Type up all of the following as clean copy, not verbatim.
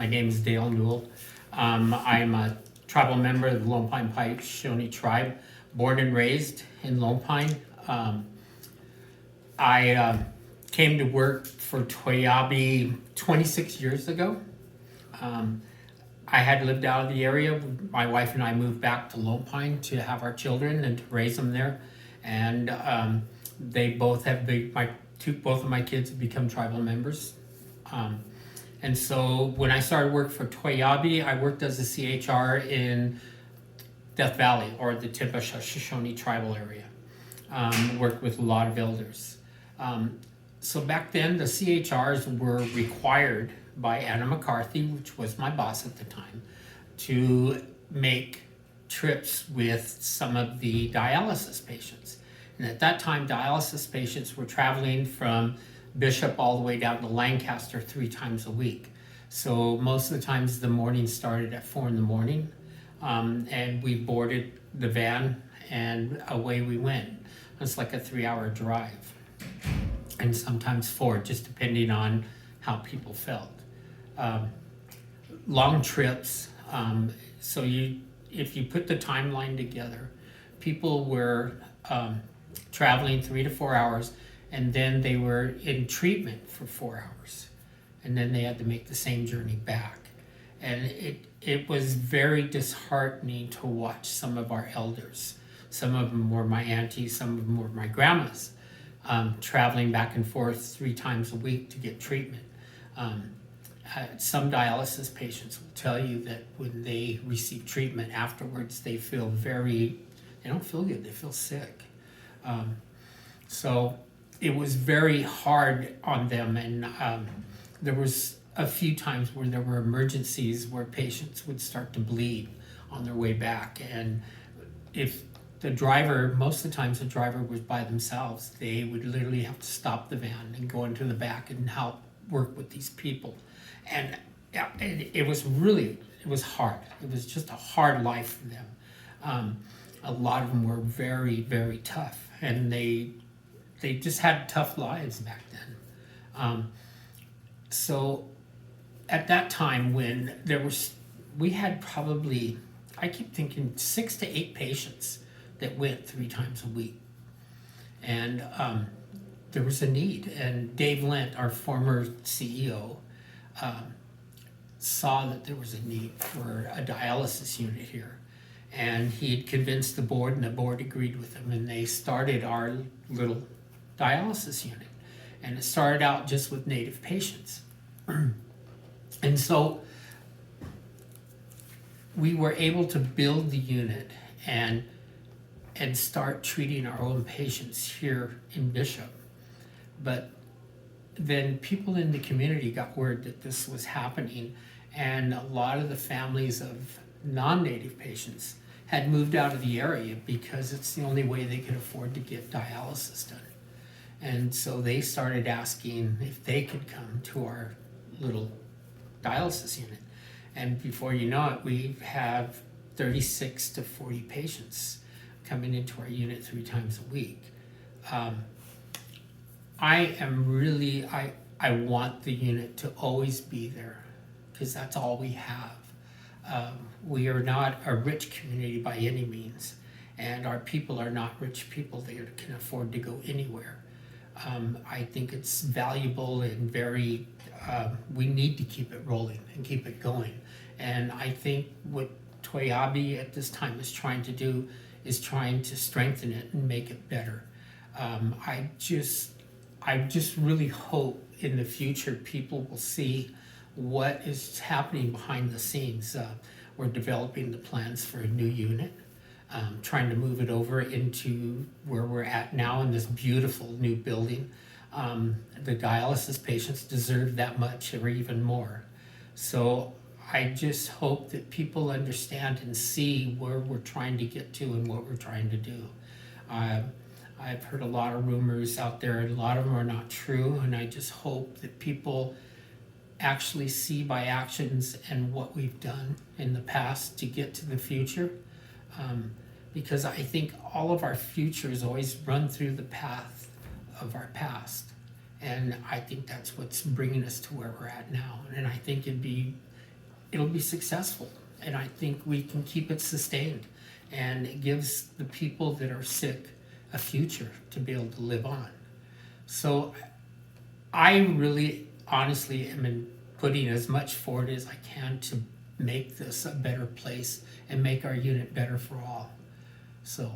My name is Dale Newell. I'm a tribal member of the Lone Pine Pike Shawnee tribe, born and raised in Lone Pine. I came to work for Toiyabe 26 years ago. I had lived out of the area. My wife and I moved back to Lone Pine to have our children and to raise them there. And they both have both of my kids have become tribal members. And so when I started work for Toiyabe, I worked as a CHR in Death Valley, or the Timpa Shoshone tribal area. Worked with a lot of elders. So back then, the CHRs were required by Anna McCarthy, which was my boss at the time, to make trips with some of the dialysis patients. And at that time, dialysis patients were traveling from Bishop all the way down to Lancaster 3 times a week. So most of the times the morning started at 4 in the morning, and we boarded the van and away we went. It's like a 3-hour drive, and sometimes 4, just depending on how people felt. Long trips. So if you put the timeline together, people were traveling 3 to 4 hours, and then they were in treatment for 4 hours, and then they had to make the same journey back. And it was very disheartening to watch some of our elders. Some of them were my aunties, some of them were my grandmas, traveling back and forth 3 times a week to get treatment. Some dialysis patients will tell you that when they receive treatment afterwards, they don't feel good, they feel sick. So it was very hard on them, and there was a few times where there were emergencies where patients would start to bleed on their way back. And if most of the times the driver was by themselves, they would literally have to stop the van and go into the back and help work with these people. And it was hard. It was just a hard life for them. A lot of them were very, very tough, and they just had tough lives back then. So at that time, when we had probably, I keep thinking 6 to 8 patients that went 3 times a week. And there was a need. And Dave Lent, our former CEO, saw that there was a need for a dialysis unit here. And he had convinced the board, and the board agreed with him, and they started our little dialysis unit. And it started out just with Native patients. And so we were able to build the unit and start treating our own patients here in Bishop. But then people in the community got word that this was happening, and a lot of the families of non-Native patients had moved out of the area because it's the only way they could afford to get dialysis done. And so they started asking if they could come to our little dialysis unit. And before you know it, we have 36 to 40 patients coming into our unit 3 times a week. I want the unit to always be there, because that's all we have. We are not a rich community by any means, and our people are not rich people that can afford to go anywhere. I think it's valuable and we need to keep it rolling and keep it going. And I think what Toiyabe at this time is trying to do is trying to strengthen it and make it better. I just really hope in the future people will see what is happening behind the scenes. We're developing the plans for a new unit, trying to move it over into where we're at now in this beautiful new building. The dialysis patients deserve that much or even more. So I just hope that people understand and see where we're trying to get to and what we're trying to do. I've heard a lot of rumors out there, and a lot of them are not true, and I just hope that people actually see by actions and what we've done in the past to get to the future. Because I think all of our futures always run through the path of our past. And I think that's what's bringing us to where we're at now. And I think it'll be successful. And I think we can keep it sustained. And it gives the people that are sick a future to be able to live on. So I really honestly am putting as much forward as I can to make this a better place and make our unit better for all. So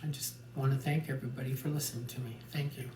I just want to thank everybody for listening to me. Thank you.